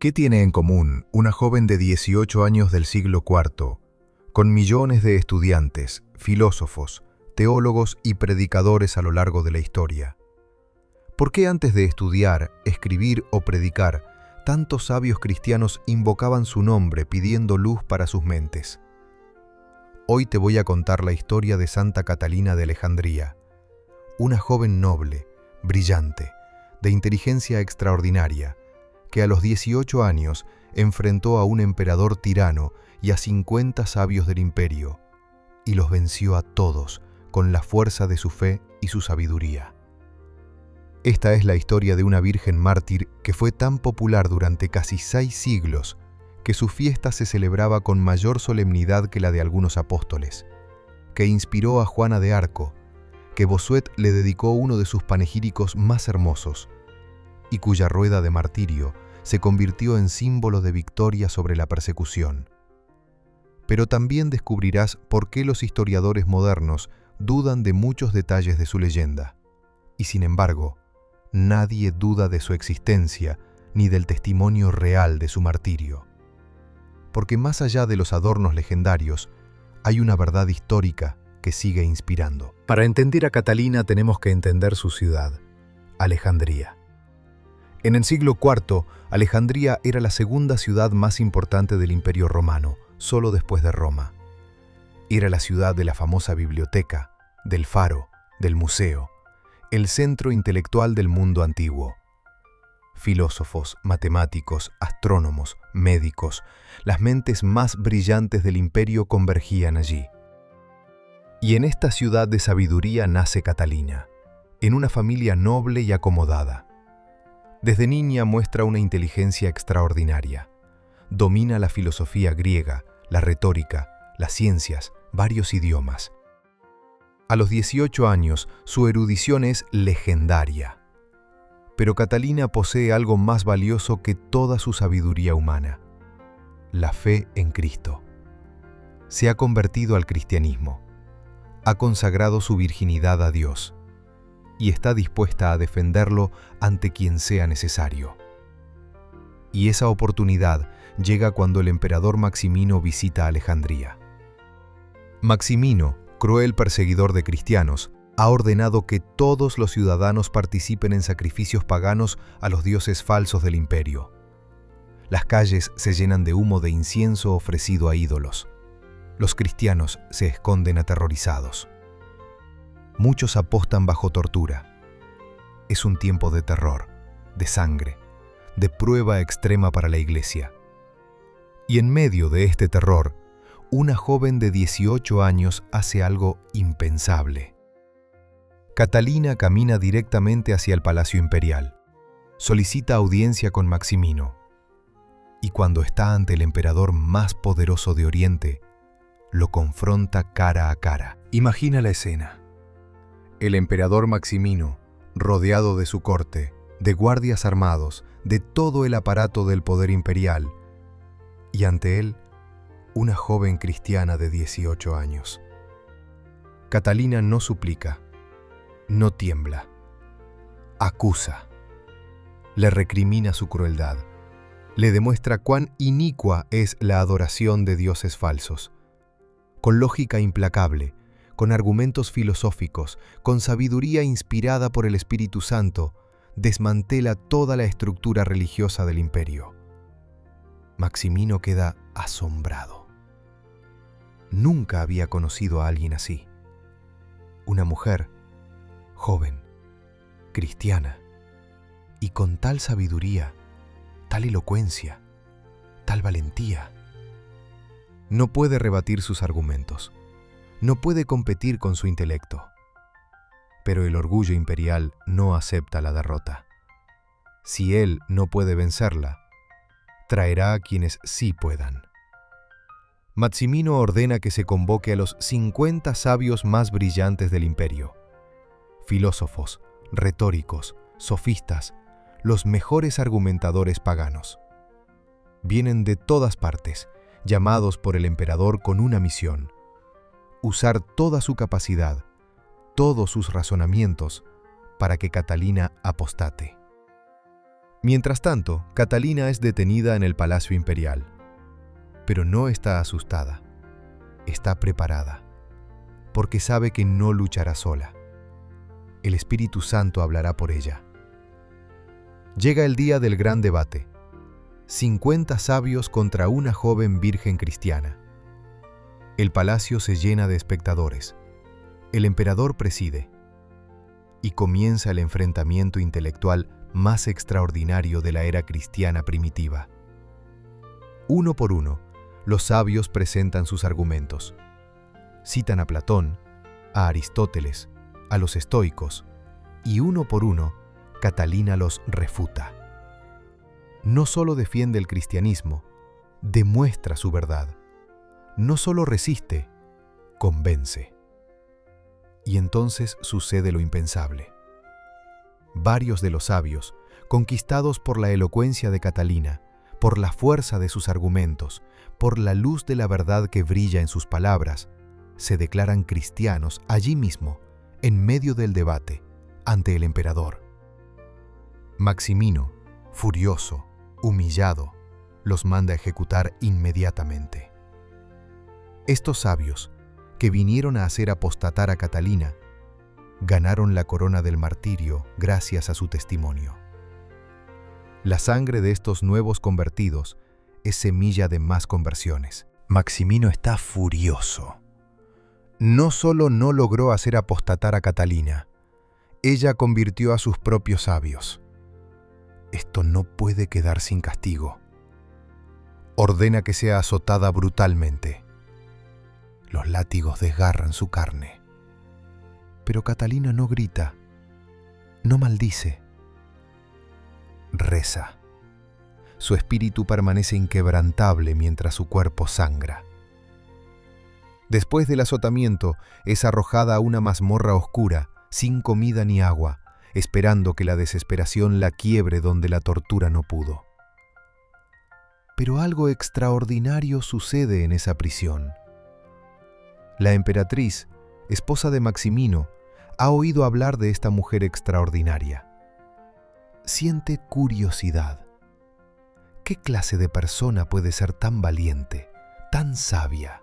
¿Qué tiene en común una joven de 18 años del siglo IV con millones de estudiantes, filósofos, teólogos y predicadores a lo largo de la historia? ¿Por qué antes de estudiar, escribir o predicar, tantos sabios cristianos invocaban su nombre pidiendo luz para sus mentes? Hoy te voy a contar la historia de Santa Catalina de Alejandría, una joven noble, brillante, de inteligencia extraordinaria, que a los 18 años enfrentó a un emperador tirano y a 50 sabios del imperio, y los venció a todos con la fuerza de su fe y su sabiduría. Esta es la historia de una virgen mártir que fue tan popular durante casi 6 siglos que su fiesta se celebraba con mayor solemnidad que la de algunos apóstoles, que inspiró a Juana de Arco, que Bossuet le dedicó uno de sus panegíricos más hermosos, y cuya rueda de martirio se convirtió en símbolo de victoria sobre la persecución. Pero también descubrirás por qué los historiadores modernos dudan de muchos detalles de su leyenda, y sin embargo, nadie duda de su existencia ni del testimonio real de su martirio. Porque más allá de los adornos legendarios, hay una verdad histórica que sigue inspirando. Para entender a Catalina tenemos que entender su ciudad, Alejandría. En el siglo IV, Alejandría era la segunda ciudad más importante del Imperio Romano, solo después de Roma. Era la ciudad de la famosa biblioteca, del faro, del museo, el centro intelectual del mundo antiguo. Filósofos, matemáticos, astrónomos, médicos, las mentes más brillantes del imperio convergían allí. Y en esta ciudad de sabiduría nace Catalina, en una familia noble y acomodada. Desde niña muestra una inteligencia extraordinaria. Domina la filosofía griega, la retórica, las ciencias, varios idiomas. A los 18 años, su erudición es legendaria. Pero Catalina posee algo más valioso que toda su sabiduría humana: la fe en Cristo. Se ha convertido al cristianismo, ha consagrado su virginidad a Dios y está dispuesta a defenderlo ante quien sea necesario. Y esa oportunidad llega cuando el emperador Maximino visita Alejandría. Maximino, cruel perseguidor de cristianos, ha ordenado que todos los ciudadanos participen en sacrificios paganos a los dioses falsos del imperio. Las calles se llenan de humo de incienso ofrecido a ídolos. Los cristianos se esconden aterrorizados. Muchos apostan bajo tortura. Es un tiempo de terror, de sangre, de prueba extrema para la Iglesia. Y en medio de este terror, una joven de 18 años hace algo impensable. Catalina camina directamente hacia el Palacio Imperial. Solicita audiencia con Maximino. Y cuando está ante el emperador más poderoso de Oriente, lo confronta cara a cara. Imagina la escena. El emperador Maximino, rodeado de su corte, de guardias armados, de todo el aparato del poder imperial, y ante él, una joven cristiana de 18 años. Catalina no suplica, no tiembla, acusa, le recrimina su crueldad, le demuestra cuán inicua es la adoración de dioses falsos. Con lógica implacable, con argumentos filosóficos, con sabiduría inspirada por el Espíritu Santo, desmantela toda la estructura religiosa del imperio. Maximino queda asombrado. Nunca había conocido a alguien así. Una mujer, joven, cristiana, y con tal sabiduría, tal elocuencia, tal valentía. No puede rebatir sus argumentos. No puede competir con su intelecto. Pero el orgullo imperial no acepta la derrota. Si él no puede vencerla, traerá a quienes sí puedan. Maximino ordena que se convoque a los 50 sabios más brillantes del imperio. Filósofos, retóricos, sofistas, los mejores argumentadores paganos. Vienen de todas partes, llamados por el emperador con una misión: usar toda su capacidad, todos sus razonamientos, para que Catalina apostate. Mientras tanto, Catalina es detenida en el Palacio Imperial. Pero no está asustada, está preparada, porque sabe que no luchará sola. El Espíritu Santo hablará por ella. Llega el día del gran debate. 50 sabios contra una joven virgen cristiana. El palacio se llena de espectadores. El emperador preside. Y comienza el enfrentamiento intelectual más extraordinario de la era cristiana primitiva. Uno por uno, los sabios presentan sus argumentos. Citan a Platón, a Aristóteles, a los estoicos, y uno por uno, Catalina los refuta. No solo defiende el cristianismo, demuestra su verdad. No solo resiste, convence. Y entonces sucede lo impensable. Varios de los sabios, conquistados por la elocuencia de Catalina, por la fuerza de sus argumentos, por la luz de la verdad que brilla en sus palabras, se declaran cristianos allí mismo, en medio del debate, ante el emperador. Maximino, furioso, humillado, los manda a ejecutar inmediatamente. Estos sabios, que vinieron a hacer apostatar a Catalina, ganaron la corona del martirio gracias a su testimonio. La sangre de estos nuevos convertidos es semilla de más conversiones. Maximino está furioso. No solo no logró hacer apostatar a Catalina, ella convirtió a sus propios sabios. Esto no puede quedar sin castigo. Ordena que sea azotada brutalmente. Los látigos desgarran su carne. Pero Catalina no grita, no maldice. Reza. Su espíritu permanece inquebrantable mientras su cuerpo sangra. Después del azotamiento, es arrojada a una mazmorra oscura, sin comida ni agua, esperando que la desesperación la quiebre donde la tortura no pudo. Pero algo extraordinario sucede en esa prisión. La emperatriz, esposa de Maximino, ha oído hablar de esta mujer extraordinaria. Siente curiosidad. ¿Qué clase de persona puede ser tan valiente, tan sabia?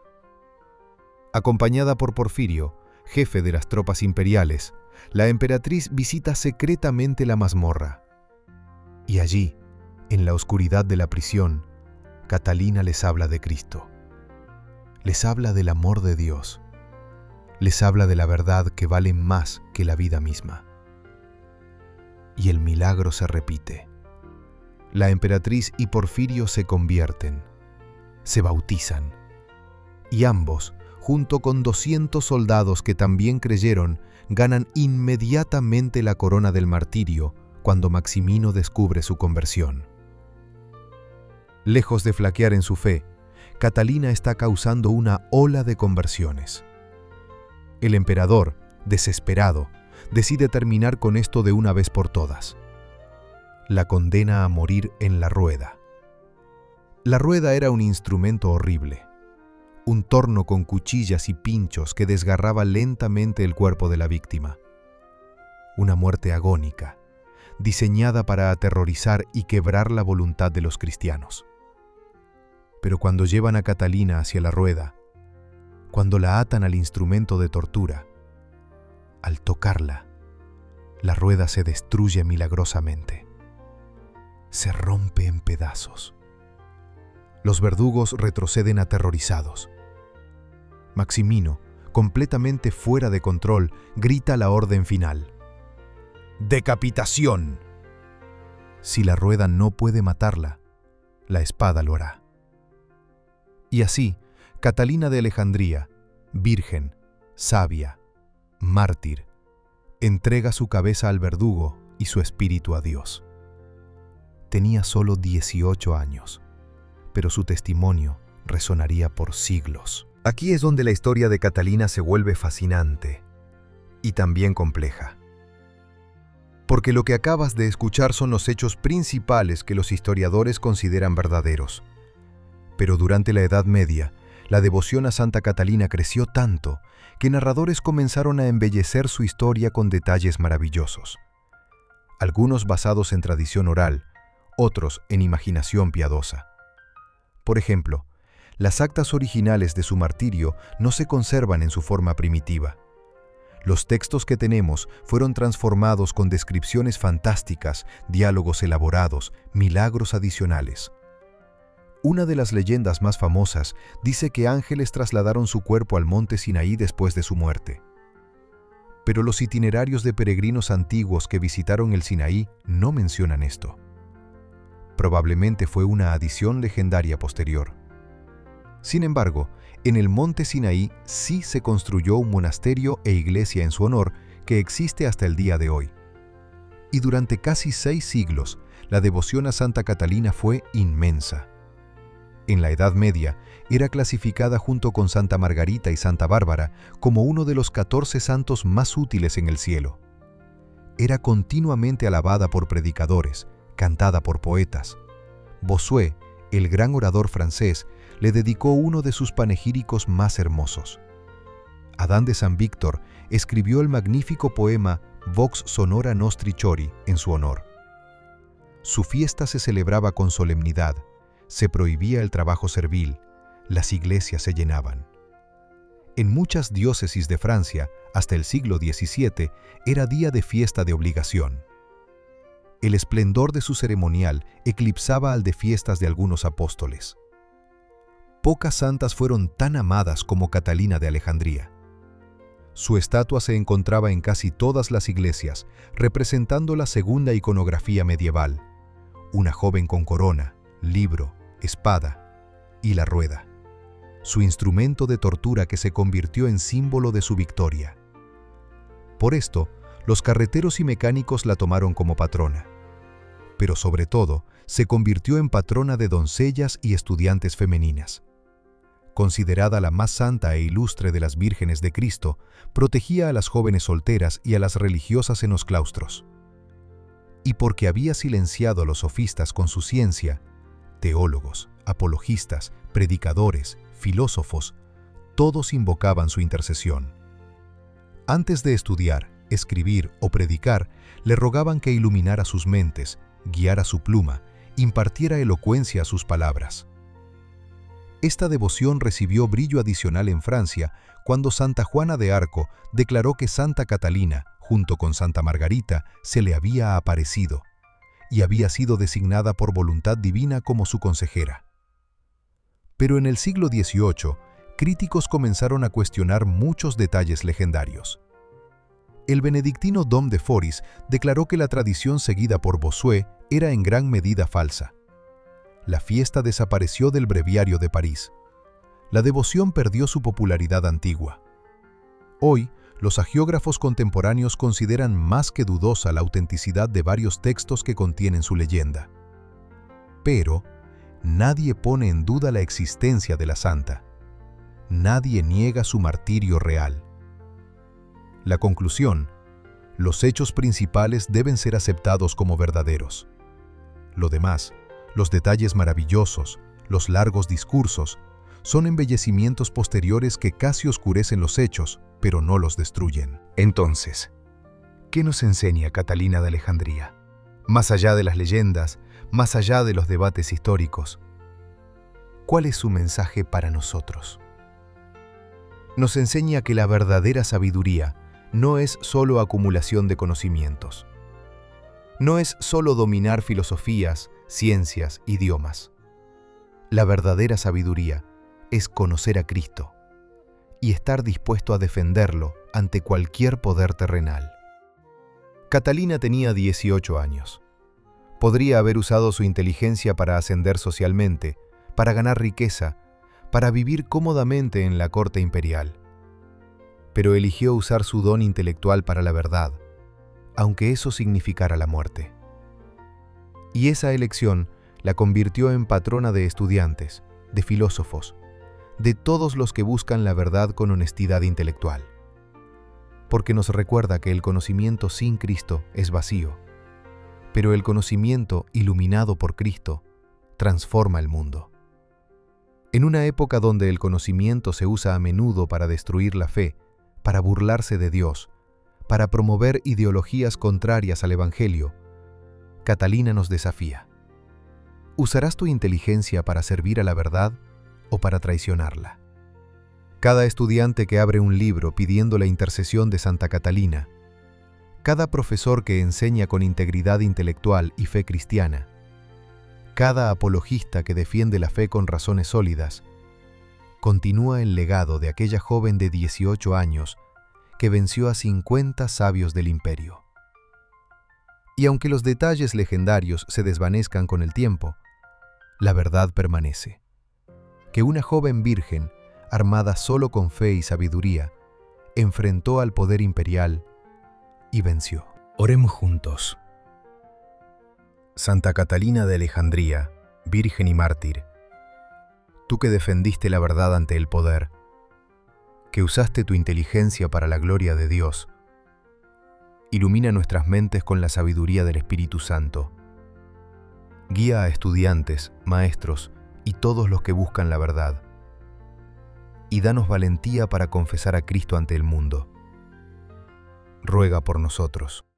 Acompañada por Porfirio, jefe de las tropas imperiales, la emperatriz visita secretamente la mazmorra. Y allí, en la oscuridad de la prisión, Catalina les habla de Cristo. Les habla del amor de Dios. Les habla de la verdad que vale más que la vida misma. Y el milagro se repite. La emperatriz y Porfirio se convierten, se bautizan, y ambos, junto con 200 soldados que también creyeron, ganan inmediatamente la corona del martirio cuando Maximino descubre su conversión. Lejos de flaquear en su fe, Catalina está causando una ola de conversiones. El emperador, desesperado, decide terminar con esto de una vez por todas. La condena a morir en la rueda. La rueda era un instrumento horrible, un torno con cuchillas y pinchos que desgarraba lentamente el cuerpo de la víctima. Una muerte agónica, diseñada para aterrorizar y quebrar la voluntad de los cristianos. Pero cuando llevan a Catalina hacia la rueda, cuando la atan al instrumento de tortura, al tocarla, la rueda se destruye milagrosamente. Se rompe en pedazos. Los verdugos retroceden aterrorizados. Maximino, completamente fuera de control, grita la orden final. ¡Decapitación! Si la rueda no puede matarla, la espada lo hará. Y así, Catalina de Alejandría, virgen, sabia, mártir, entrega su cabeza al verdugo y su espíritu a Dios. Tenía solo 18 años, pero su testimonio resonaría por siglos. Aquí es donde la historia de Catalina se vuelve fascinante y también compleja. Porque lo que acabas de escuchar son los hechos principales que los historiadores consideran verdaderos. Pero durante la Edad Media, la devoción a Santa Catalina creció tanto que narradores comenzaron a embellecer su historia con detalles maravillosos. Algunos basados en tradición oral, otros en imaginación piadosa. Por ejemplo, las actas originales de su martirio no se conservan en su forma primitiva. Los textos que tenemos fueron transformados con descripciones fantásticas, diálogos elaborados, milagros adicionales. Una de las leyendas más famosas dice que ángeles trasladaron su cuerpo al monte Sinaí después de su muerte. Pero los itinerarios de peregrinos antiguos que visitaron el Sinaí no mencionan esto. Probablemente fue una adición legendaria posterior. Sin embargo, en el monte Sinaí sí se construyó un monasterio e iglesia en su honor que existe hasta el día de hoy. Y durante casi 6 siglos, la devoción a Santa Catalina fue inmensa. En la Edad Media, era clasificada junto con Santa Margarita y Santa Bárbara como uno de los 14 santos más útiles en el cielo. Era continuamente alabada por predicadores, cantada por poetas. Bossuet, el gran orador francés, le dedicó uno de sus panegíricos más hermosos. Adán de San Víctor escribió el magnífico poema Vox Sonora Nostri Chori en su honor. Su fiesta se celebraba con solemnidad, se prohibía el trabajo servil, las iglesias se llenaban. En muchas diócesis de Francia, hasta el siglo XVII, era día de fiesta de obligación. El esplendor de su ceremonial eclipsaba al de fiestas de algunos apóstoles. Pocas santas fueron tan amadas como Catalina de Alejandría. Su estatua se encontraba en casi todas las iglesias, representando la segunda iconografía medieval: una joven con corona, libro, espada y la rueda, su instrumento de tortura que se convirtió en símbolo de su victoria. Por esto, los carreteros y mecánicos la tomaron como patrona. Pero sobre todo, se convirtió en patrona de doncellas y estudiantes femeninas. Considerada la más santa e ilustre de las vírgenes de Cristo, protegía a las jóvenes solteras y a las religiosas en los claustros. Y porque había silenciado a los sofistas con su ciencia, teólogos, apologistas, predicadores, filósofos, todos invocaban su intercesión. Antes de estudiar, escribir o predicar, le rogaban que iluminara sus mentes, guiara su pluma, impartiera elocuencia a sus palabras. Esta devoción recibió brillo adicional en Francia cuando Santa Juana de Arco declaró que Santa Catalina, junto con Santa Margarita, se le había aparecido y había sido designada por voluntad divina como su consejera. Pero en el siglo XVIII, críticos comenzaron a cuestionar muchos detalles legendarios. El benedictino Dom de Foris declaró que la tradición seguida por Bossuet era en gran medida falsa. La fiesta desapareció del breviario de París. La devoción perdió su popularidad antigua. Hoy, los hagiógrafos contemporáneos consideran más que dudosa la autenticidad de varios textos que contienen su leyenda. Pero nadie pone en duda la existencia de la santa. Nadie niega su martirio real. La conclusión: los hechos principales deben ser aceptados como verdaderos. Lo demás, los detalles maravillosos, los largos discursos, son embellecimientos posteriores que casi oscurecen los hechos, pero no los destruyen. Entonces, ¿qué nos enseña Catalina de Alejandría? Más allá de las leyendas, más allá de los debates históricos, ¿cuál es su mensaje para nosotros? Nos enseña que la verdadera sabiduría no es solo acumulación de conocimientos. No es solo dominar filosofías, ciencias, idiomas. La verdadera sabiduría es conocer a Cristo y estar dispuesto a defenderlo ante cualquier poder terrenal. Catalina tenía 18 años. Podría haber usado su inteligencia para ascender socialmente, para ganar riqueza, para vivir cómodamente en la corte imperial. Pero eligió usar su don intelectual para la verdad, aunque eso significara la muerte. Y esa elección la convirtió en patrona de estudiantes, de filósofos, de todos los que buscan la verdad con honestidad intelectual. Porque nos recuerda que el conocimiento sin Cristo es vacío, pero el conocimiento iluminado por Cristo transforma el mundo. En una época donde el conocimiento se usa a menudo para destruir la fe, para burlarse de Dios, para promover ideologías contrarias al Evangelio, Catalina nos desafía. ¿Usarás tu inteligencia para servir a la verdad o para traicionarla? Cada estudiante que abre un libro pidiendo la intercesión de Santa Catalina, cada profesor que enseña con integridad intelectual y fe cristiana, cada apologista que defiende la fe con razones sólidas, continúa el legado de aquella joven de 18 años que venció a 50 sabios del imperio. Y aunque los detalles legendarios se desvanezcan con el tiempo, la verdad permanece. Que una joven virgen, armada solo con fe y sabiduría, enfrentó al poder imperial y venció. Oremos juntos. Santa Catalina de Alejandría, virgen y mártir, tú que defendiste la verdad ante el poder, que usaste tu inteligencia para la gloria de Dios, ilumina nuestras mentes con la sabiduría del Espíritu Santo. Guía a estudiantes, maestros y todos los que buscan la verdad. Y danos valentía para confesar a Cristo ante el mundo. Ruega por nosotros.